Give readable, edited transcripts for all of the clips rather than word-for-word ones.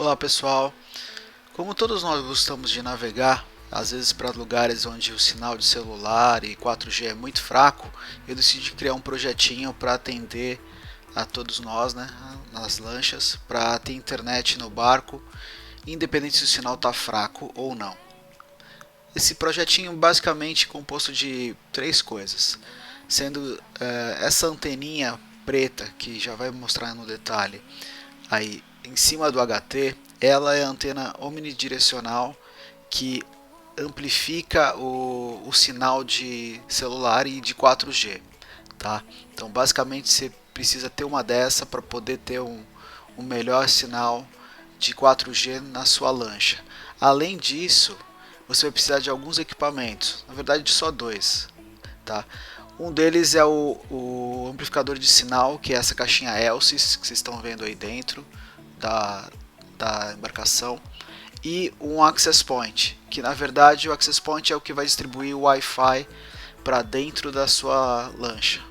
Olá pessoal, como todos nós gostamos de navegar, às vezes para lugares onde o sinal de celular e 4G é muito fraco, eu decidi criar um projetinho para atender a todos nós, né, nas lanchas, para ter internet no barco, independente se o sinal está fraco ou não. Esse projetinho basicamente é composto de três coisas, sendo essa anteninha preta, que já vai mostrar no detalhe, aí em cima do HT, ela é a antena omnidirecional que amplifica o sinal de celular e de 4G, tá? Então basicamente você precisa ter uma dessa para poder ter um melhor sinal de 4G na sua lancha. Além disso, você vai precisar de alguns equipamentos, na verdade só dois, tá? Um deles é o amplificador de sinal, que é essa caixinha Elsys que vocês estão vendo aí dentro da embarcação, e um access point, que na verdade o access point é o que vai distribuir o Wi-Fi para dentro da sua lancha.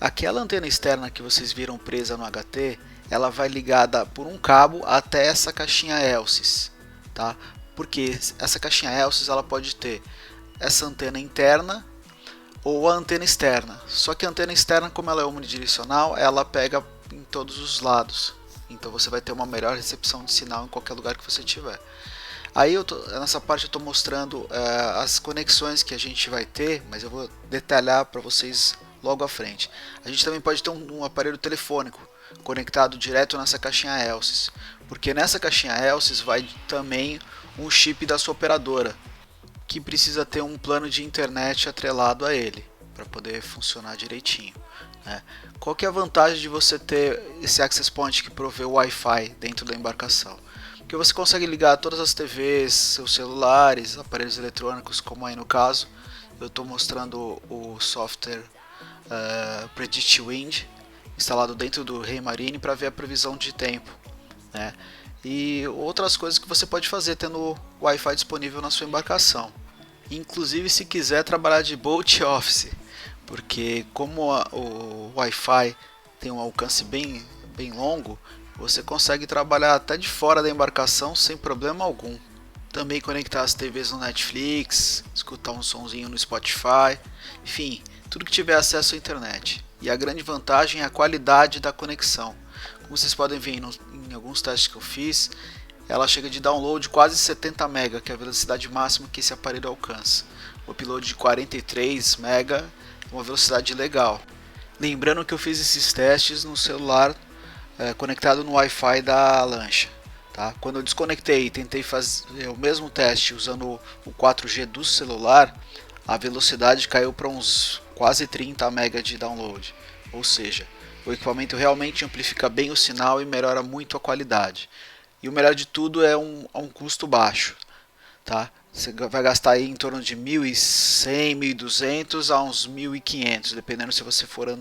Aquela antena externa que vocês viram presa no HT, ela vai ligada por um cabo até essa caixinha Elsys, tá? Porque essa caixinha Elsys ela pode ter essa antena interna ou a antena externa. Só que a antena externa, como ela é omnidirecional, ela pega em todos os lados. Então você vai ter uma melhor recepção de sinal em qualquer lugar que você tiver. Aí nessa parte eu estou mostrando as conexões que a gente vai ter, mas eu vou detalhar para vocês logo à frente. A gente também pode ter um aparelho telefônico conectado direto nessa caixinha Elsys, porque nessa caixinha Elsys vai também um chip da sua operadora, que precisa ter um plano de internet atrelado a ele para poder funcionar direitinho, né? Qual que é a vantagem de você ter esse access point que provê o Wi-Fi dentro da embarcação? Porque você consegue ligar todas as TVs, seus celulares, aparelhos eletrônicos, como aí no caso eu estou mostrando o software Predict Wind instalado dentro do Raymarine para ver a previsão de tempo, né? E outras coisas que você pode fazer tendo Wi-Fi disponível na sua embarcação. Inclusive se quiser trabalhar de boat office, porque como o Wi-Fi tem um alcance bem longo, você consegue trabalhar até de fora da embarcação sem problema algum. Também conectar as TVs no Netflix, escutar um sonzinho no Spotify, enfim, tudo que tiver acesso à internet. E a grande vantagem é a qualidade da conexão. Como vocês podem ver em alguns testes que eu fiz, ela chega de download quase 70 MB, que é a velocidade máxima que esse aparelho alcança. O upload de 43 MB é uma velocidade legal. Lembrando que eu fiz esses testes no celular conectado no Wi-Fi da lancha. Tá? Quando eu desconectei e tentei fazer o mesmo teste usando o 4G do celular, a velocidade caiu para uns quase 30 MB de download. Ou seja, o equipamento realmente amplifica bem o sinal e melhora muito a qualidade. E o melhor de tudo é um custo baixo. Tá? Você vai gastar aí em torno de 1.100, 1.200 a uns 1.500, dependendo se você for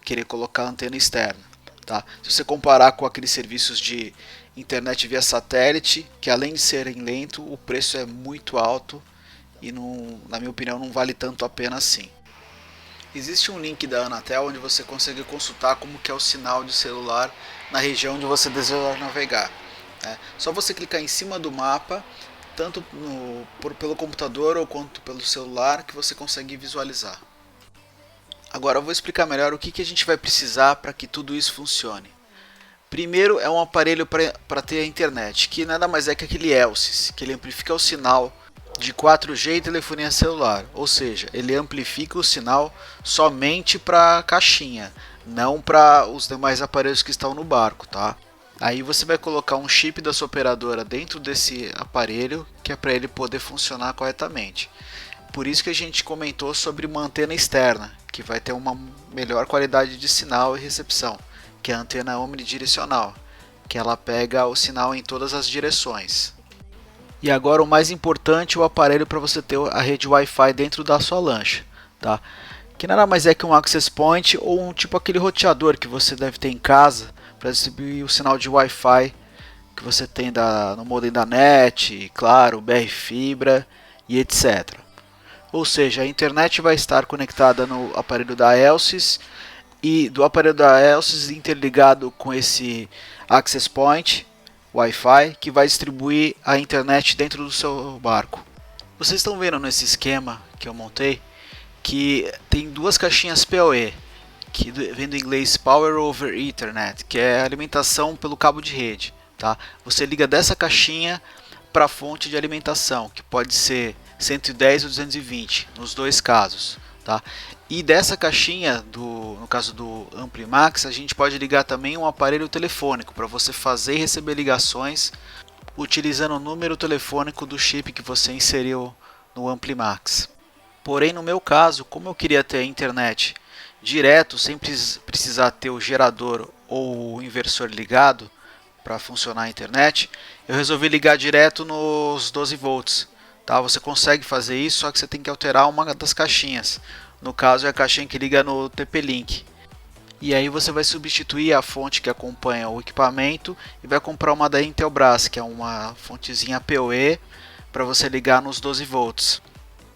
querer colocar a antena externa. Tá? Se você comparar com aqueles serviços de internet via satélite, que além de serem lento, o preço é muito alto e não, na minha opinião não vale tanto a pena assim. Existe um link da Anatel onde você consegue consultar como que é o sinal de celular na região onde você deseja navegar. Só você clicar em cima do mapa, tanto pelo computador ou quanto pelo celular, que você consegue visualizar. Agora eu vou explicar melhor o que a gente vai precisar para que tudo isso funcione. Primeiro é um aparelho para ter a internet, que nada mais é que aquele Elsys, que ele amplifica o sinal de 4G e telefonia celular, ou seja, ele amplifica o sinal somente para a caixinha, não para os demais aparelhos que estão no barco, tá? Aí você vai colocar um chip da sua operadora dentro desse aparelho, que é para ele poder funcionar corretamente. Por isso que a gente comentou sobre uma antena externa, que vai ter uma melhor qualidade de sinal e recepção, que é a antena omnidirecional, que ela pega o sinal em todas as direções. E agora o mais importante, o aparelho para você ter a rede Wi-Fi dentro da sua lancha, tá? Que nada mais é que um access point ou tipo aquele roteador que você deve ter em casa para distribuir o sinal de Wi-Fi que você tem no modem da NET, claro, BR Fibra e etc. Ou seja, a internet vai estar conectada no aparelho da Elsys e do aparelho da Elsys interligado com esse access point, Wi-Fi que vai distribuir a internet dentro do seu barco. Vocês estão vendo nesse esquema que eu montei que tem duas caixinhas PoE, que vem do inglês Power over Ethernet, que é alimentação pelo cabo de rede. Tá? Você liga dessa caixinha para a fonte de alimentação, que pode ser 110 ou 220, nos dois casos. Tá? E dessa caixinha, no caso do AmpliMax, a gente pode ligar também um aparelho telefônico para você fazer e receber ligações utilizando o número telefônico do chip que você inseriu no AmpliMax. Porém, no meu caso, como eu queria ter a internet direto, sem precisar ter o gerador ou o inversor ligado para funcionar a internet, eu resolvi ligar direto nos 12 volts. Tá? Você consegue fazer isso, só que você tem que alterar uma das caixinhas. No caso é a caixinha que liga no TP-Link. E aí você vai substituir a fonte que acompanha o equipamento e vai comprar uma da Intelbras, que é uma fontezinha PoE para você ligar nos 12 volts.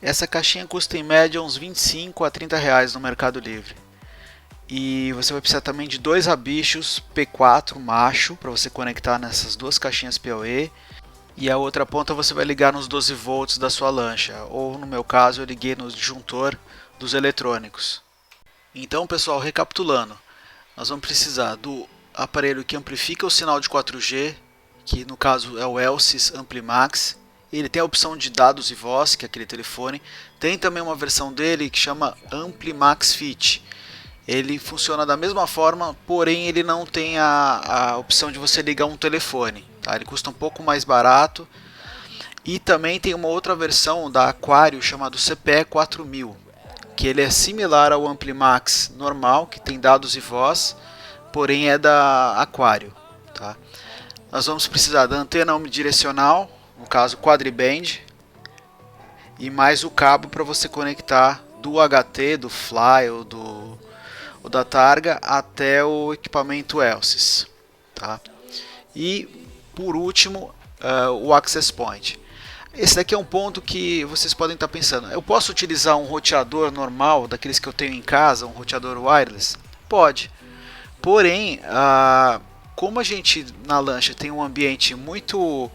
Essa caixinha custa em média uns 25 a 30 reais no Mercado Livre. E você vai precisar também de dois rabichos P4 macho para você conectar nessas duas caixinhas PoE. E a outra ponta você vai ligar nos 12 volts da sua lancha, ou no meu caso eu liguei no disjuntor dos eletrônicos. Então pessoal, recapitulando, nós vamos precisar do aparelho que amplifica o sinal de 4G, que no caso é o Elsys AmpliMax. Ele tem a opção de dados e voz, que é aquele telefone. Tem também uma versão dele que chama AmpliMax Fit. Ele funciona da mesma forma, porém ele não tem a opção de você ligar um telefone. Tá? Ele custa um pouco mais barato. E também tem uma outra versão da Aquario chamada CPE 4000, que ele é similar ao AmpliMax normal, que tem dados e voz, porém é da Aquario. Tá? Nós vamos precisar da antena omnidirecional, no caso quadriband, e mais o cabo para você conectar do HT, do Fly ou da Targa até o equipamento Elsys. Tá? E por último, o Access Point. Esse daqui é um ponto que vocês podem estar pensando: eu posso utilizar um roteador normal, daqueles que eu tenho em casa, um roteador wireless? Pode. Porém, como a gente na lancha tem um ambiente muito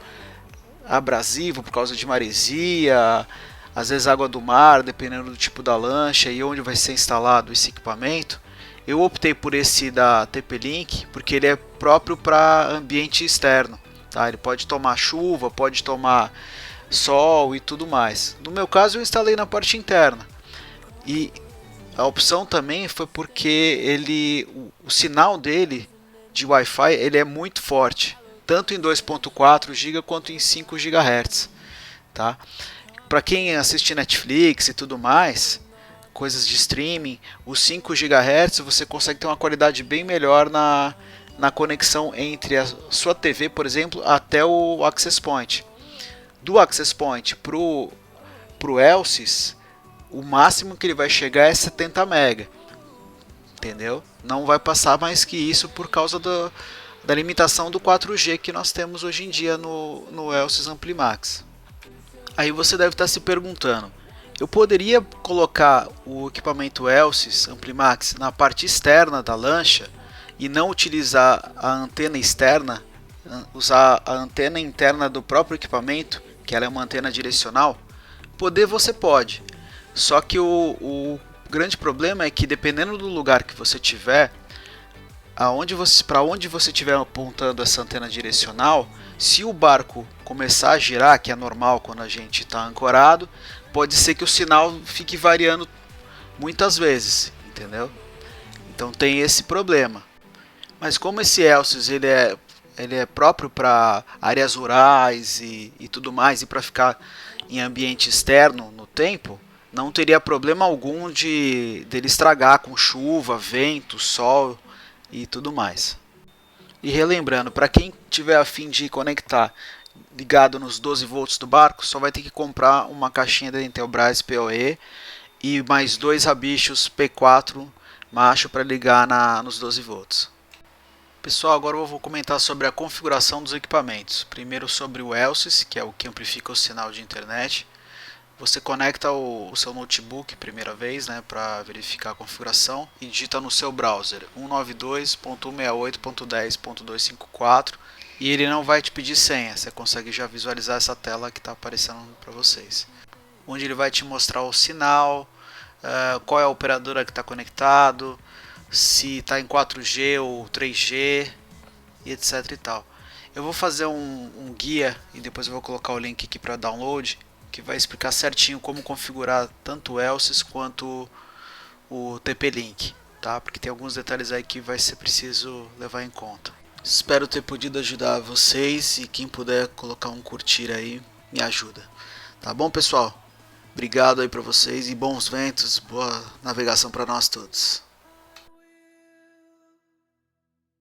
abrasivo por causa de maresia, às vezes água do mar, dependendo do tipo da lancha e onde vai ser instalado esse equipamento, eu optei por esse da TP-Link porque ele é próprio para ambiente externo. Tá? Ele pode tomar chuva, pode tomar sol e tudo mais. No meu caso eu instalei na parte interna. E a opção também foi porque o sinal dele de Wi-Fi ele é muito forte, tanto em 2.4 GB quanto em 5 GHz. Tá? Para quem assiste Netflix e tudo mais, coisas de streaming, os 5 GHz você consegue ter uma qualidade bem melhor na conexão entre a sua TV, por exemplo, até o Access Point. Do Access Point pro Elsys, o máximo que ele vai chegar é 70 MB. Entendeu? Não vai passar mais que isso por causa da limitação do 4G que nós temos hoje em dia no Elsys AmpliMax. Aí você deve estar se perguntando: eu poderia colocar o equipamento Elsys AmpliMax na parte externa da lancha e não utilizar a antena externa, usar a antena interna do próprio equipamento, que ela é uma antena direcional? Poder você pode, só que o grande problema é que dependendo do lugar que você tiver, para onde você estiver apontando essa antena direcional, se o barco começar a girar, que é normal quando a gente está ancorado, pode ser que o sinal fique variando muitas vezes, entendeu? Então tem esse problema. Mas como esse Elsys ele é próprio para áreas rurais e tudo mais, e para ficar em ambiente externo no tempo, não teria problema algum dele estragar com chuva, vento, sol e tudo mais. E relembrando, para quem tiver a fim de conectar ligado nos 12 volts do barco, só vai ter que comprar uma caixinha da Intelbras PoE e mais dois rabichos P4 macho para ligar nos 12 volts. Pessoal, agora eu vou comentar sobre a configuração dos equipamentos. Primeiro sobre o Elsys, que é o que amplifica o sinal de internet. Você conecta o seu notebook primeira vez, né, para verificar a configuração, e digita no seu browser 192.168.10.254 e ele não vai te pedir senha, você consegue já visualizar essa tela que está aparecendo para vocês. Onde ele vai te mostrar o sinal, qual é a operadora que está conectado, se está em 4G ou 3G e etc e tal. Eu vou fazer um guia e depois eu vou colocar o link aqui para download, que vai explicar certinho como configurar tanto o Elsys quanto o TP-Link, tá? Porque tem alguns detalhes aí que vai ser preciso levar em conta. Espero ter podido ajudar vocês e quem puder colocar um curtir aí, me ajuda. Tá bom, pessoal? Obrigado aí para vocês e bons ventos, boa navegação para nós todos.